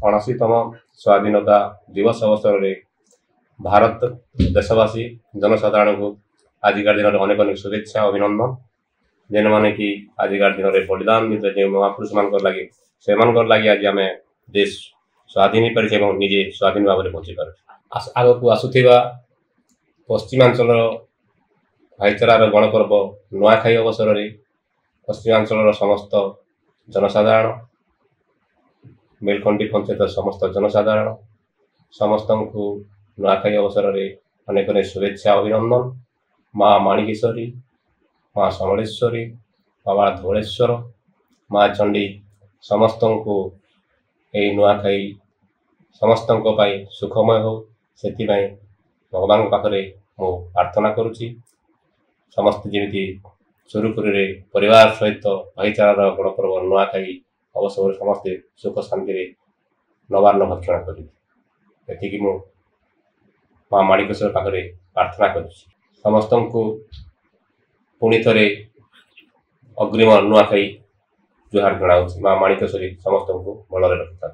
ଅଣାଅଶୀତମ ସ୍ୱାଧୀନତା ଦିବସ ଅବସରରେ ଭାରତ ଦେଶବାସୀ ଜନସାଧାରଣଙ୍କୁ ଆଜିକାର ଦିନରେ ଅନେକ ଅନେକ शुभेच्छा अभिनंदन जेन माने कि आजिकार दिन में बलिदान जो महापुरुष मान लगे से लगे आज आम देश स्वाधीन हो पारे निजे स्वाधीन भाव में बची पार आग को आसुवा पश्चिमांचल भाईचारार गणपर्व नुआखाई अवसर में पश्चिमांचल समस्त जनसाधारण बेलखंडी पंचायत समस्त जनसाधारण समस्त को नुआखाई अवसर में अनेक अनेक शुभेच्छा अभिनंदन माँ माणिकेश्वरी माँ समलेश्वरी बाबा धवलेश्वर माँ चंडी समस्त को यही नुआखाई समस्त सुखमय हो से भगवान पाखे मु प्रार्थना करुच्ची समस्त जमी सुरुखुरी परिवार सहित भाईचारार गणपर्व नुआखाई अवसर समस्ते सुख शांति नवान्न भक्षण करी मु माँ माणिकेश्वर पाखे प्रार्थना करुच्ची समस्त को पुणी थे अग्रिम नुआखाई जुहार जनाऊँ माँ माणिकेश्वरी समस्त को भलरे रखिता।